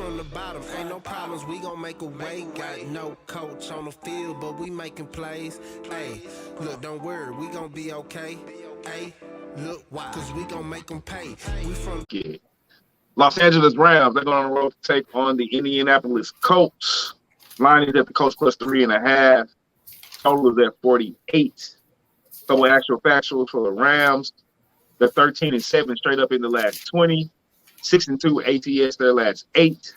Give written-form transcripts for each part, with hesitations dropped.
from the bottom, ain't no problems, we gon' make a way. Got no coach on the field, but we making plays. Hey, look, don't worry, we gon' be okay. Hey, look, why? Cause we gon' make them pay. We from Los Angeles Rams, they're going on the road to take on the Indianapolis Colts. Line is at the Colts plus 3.5. Total is at 48. So actual factuals for the Rams, they're 13-7 straight up in the last 20. 6-2 ATS their last 8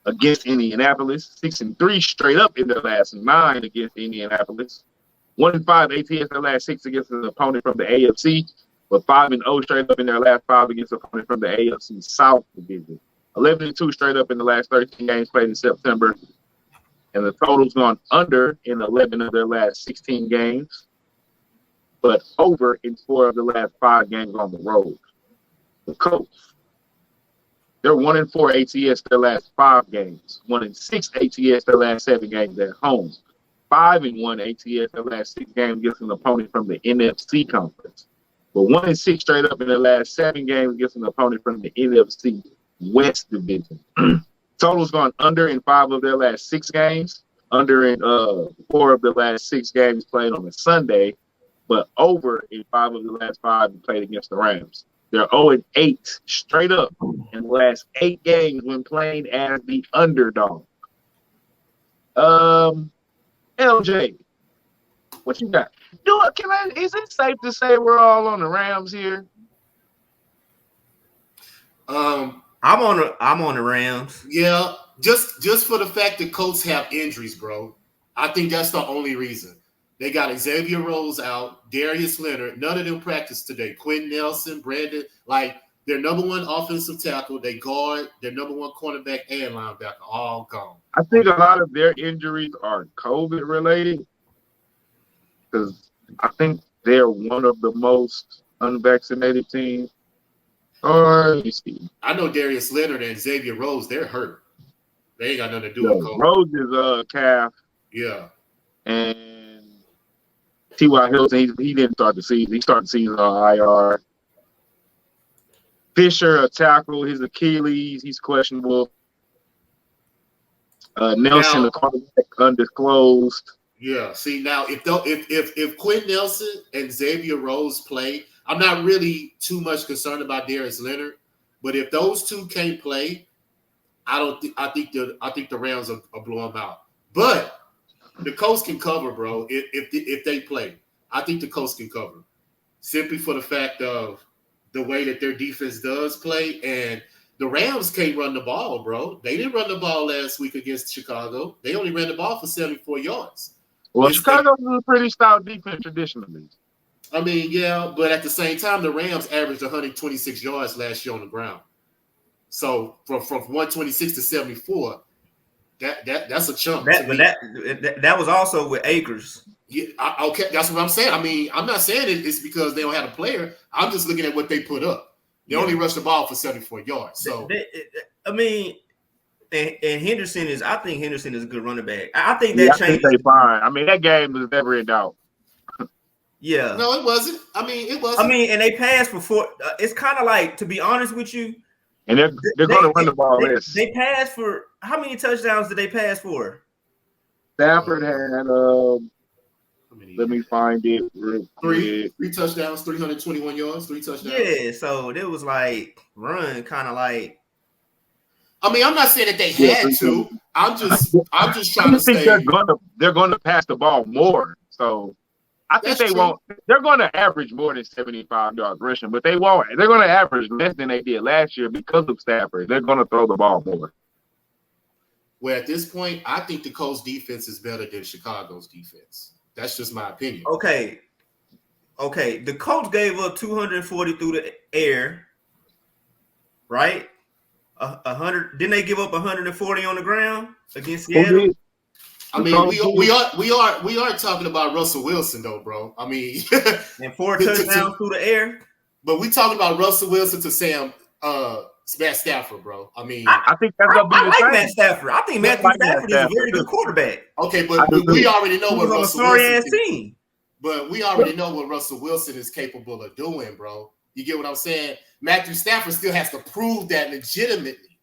against Indianapolis. 6-3 straight up in their last 9 against Indianapolis. 1-5 ATS their last 6 against an opponent from the AFC, but 5-0 straight up in their last 5 against an opponent from the AFC South division. 11-2 straight up in the last 13 games played in September, and the total's gone under in 11 of their last 16 games, but over in 4 of the last 5 games on the road. The Colts, they're 1-4 ATS their last 5 games. 1-6 ATS their last 7 games at home. 5-1 ATS their last 6 games against an opponent from the NFC conference. But 1-6 straight up in their last 7 games against an opponent from the NFC West division. Total's gone under in 5 of their last 6 games. Under in 4 of the last 6 games played on a Sunday, but over in 5 of the last 5 played against the Rams. They're 0-8 straight up in the last 8 games when playing as the underdog. LJ, what you got? Is it safe to say we're all on the Rams here? I'm on the Rams. Yeah, just for the fact that Colts have injuries, bro. I think that's the only reason. They got Xavier Rose out, Darius Leonard. None of them practiced today. Quentin Nelson, Brandon, like their number 1 offensive tackle, they guard, their number 1 cornerback and linebacker, all gone. I think a lot of their injuries are COVID related because I think they're one of the most unvaccinated teams. Or you see, I know Darius Leonard and Xavier Rose, they're hurt. They ain't got nothing to do with COVID. Rose is calf. Yeah. And T.Y. Hilton, he didn't start the season. He started the season on IR. Fisher, a tackle, his Achilles, he's questionable. Nelson, a quarterback, undisclosed. Yeah. See, now if Quentin Nelson and Xavier Rose play, I'm not really too much concerned about Darius Leonard. But if those two can't play, I think the Rams will blow them out. But the Colts can cover, bro, if they play. I think the Colts can cover. Simply for the fact of the way that their defense does play. And the Rams can't run the ball, bro. They didn't run the ball last week against Chicago. They only ran the ball for 74 yards. Well, Chicago's a pretty stout defense traditionally. I mean, yeah, but at the same time, the Rams averaged 126 yards last year on the ground. So from 126 to 74, that's a chunk. That was also with Akers. Yeah, okay, that's what I'm saying. I mean, I'm not saying it's because they don't have a player. I'm just looking at what they put up. They only rushed the ball for 74 yards. So I mean, and Henderson is. I think Henderson is a good running back. I think that changed. I think they fine. I mean, that game was never in doubt. Yeah. No, it wasn't. I mean, it wasn't. I mean, and they passed for it's kind of like, to be honest with you, and they're going to run the ball. They passed for how many touchdowns did they pass for? Stafford had let me find it real quick. Three touchdowns, 321 yards, 3 touchdowns. Yeah, so it was like run kind of like. I mean, I'm not saying that they had to. I'm just trying to say they're going to pass the ball more. So I think they won't. They're going to average more than 75 yards rushing, but they won't. They're going to average less than they did last year because of Stafford. They're going to throw the ball more. Well, at this point, I think the Colts defense is better than Chicago's defense. That's just my opinion. Okay. The Colts gave up 240 through the air, right? 100. Didn't they give up 140 on the ground against Seattle? I mean, we are talking about Russell Wilson, though, bro. I mean, and 4 touchdowns through the air. But we talking about Russell Wilson to Matt Stafford, bro. I mean, I think that's gonna be the same. Matt Stafford. I think Matthew Stafford is a very good quarterback. Okay, but we already know what Russell Wilson team. But we already know what Russell Wilson is capable of doing, bro. You get what I'm saying? Matthew Stafford still has to prove that legitimately.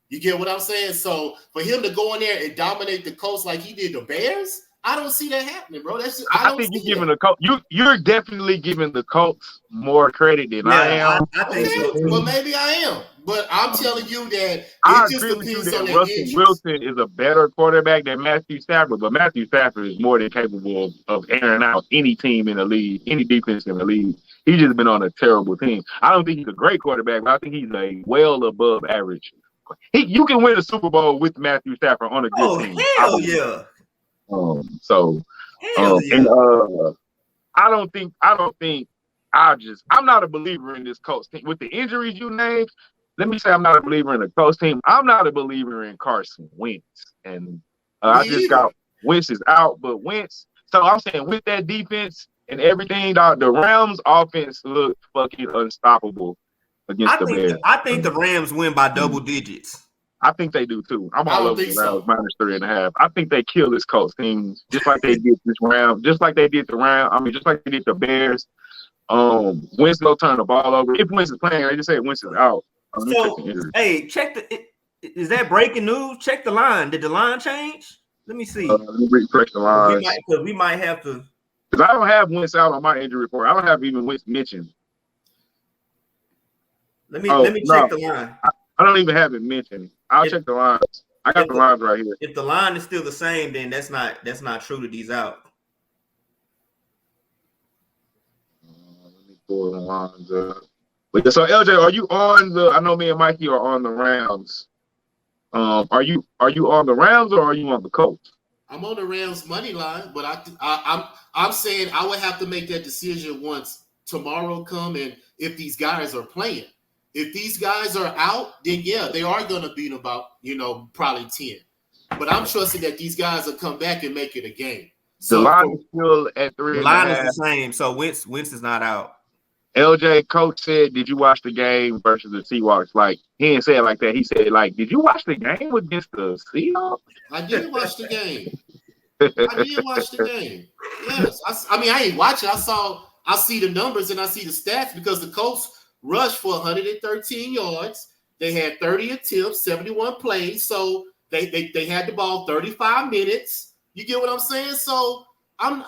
You get what I'm saying? So for him to go in there and dominate the Colts like he did the Bears, I don't see that happening, bro. That's just, I think you're giving the Colts. You're definitely giving the Colts more credit than I am. I think so too. Well, maybe I am, but I'm telling you that I it just agree with you depends on that the Russell injuries. Wilson is a better quarterback than Matthew Stafford, but Matthew Stafford is more than capable of airing out any team in the league, any defense in the league. He's just been on a terrible team. I don't think he's a great quarterback, but I think he's a well above average. You can win a Super Bowl with Matthew Stafford on a good team. Hell yeah. I'm not a believer in this Colts team. With the injuries you named, let me say I'm not a believer in the Colts team. I'm not a believer in Carson Wentz. And I just got Wentz is out, but Wentz. So I'm saying with that defense and everything, the Rams offense looked fucking unstoppable against the Bears. I think the Rams win by double digits. I think they do too. I'm all over the Rams minus 3.5. I think they kill this Colts team just like they did this round, just like they did the round. I mean, just like they did the Bears. Wentz will turn the ball over. If Wentz is playing, they just say Wentz is out. Hey, is that breaking news? Check the line. Did the line change? Let me see. Let me refresh the line. We might have to. Because I don't have Wentz out on my injury report. I don't have even Wentz mentioned. Let me check the line. I don't even have it mentioned. I'll check the lines. I got the lines right here. If the line is still the same, then that's not true that he's out. Let me pull the lines up. But so LJ, are you on the? I know me and Mikey are on the Rams. Are you on the Rams or are you on the Colts? I'm on the Rams money line, but I'm saying I would have to make that decision once tomorrow come and if these guys are playing. If these guys are out, then yeah, they are going to beat about, probably 10. But I'm trusting that these guys will come back and make it a game. So the line is still at 3.5. The line is the same, so Wentz is not out. LJ coach said, "Did you watch the game versus the Seahawks?" Like he didn't say it like that. He said, "Like, did you watch the game against the Seahawks?" I did watch the game. Yes, I ain't watching. I see the numbers and I see the stats because the Colts rushed for 113 yards. They had 30 attempts, 71 plays. So they had the ball 35 minutes. You get what I'm saying? So I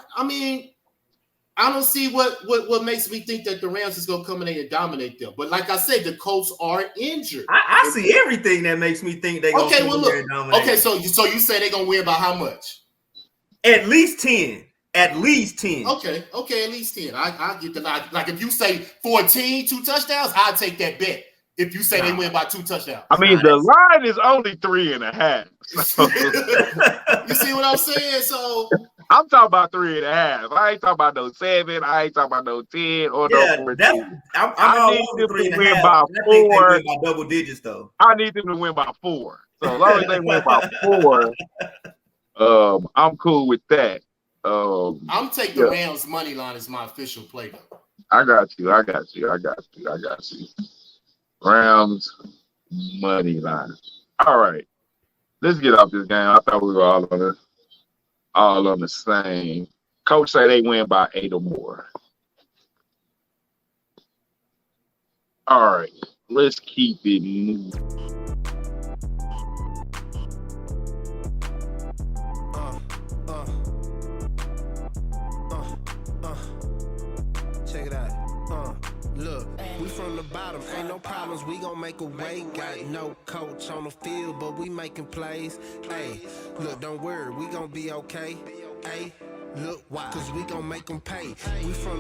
don't see what makes me think that the Rams is going to come in and dominate them. But like I said, the Colts are injured. I see everything that makes me think they're going to come in and dominate. Okay, so you say they're going to win by how much? At least 10. At least 10. Okay, at least 10. I get the like if you say 14, 2 touchdowns, I'll take that bet. If you say they win by 2 touchdowns. I mean, the line is only 3.5. So. You see what I'm saying? So I'm talking about 3.5. I ain't talking about no 7. I ain't talking about no 10 or no 14. I need them to win by 4. By double digits, though. I need them to win by 4. So as long as they win by 4, I'm cool with that. I'm taking the Rams money line as my official play, though. I got you. Rams money line. All right. Let's get off this game. I thought we were all on the same. Coach say they win by 8 or more. All right. Let's keep it moving. Check it out. Look, we from the bottom, ain't no problems, we gon' make a way. Got no coach on the field, but we making plays. Hey, look, don't worry, we gon' be okay. Hey, look, why? Cause we gon' make them pay. We from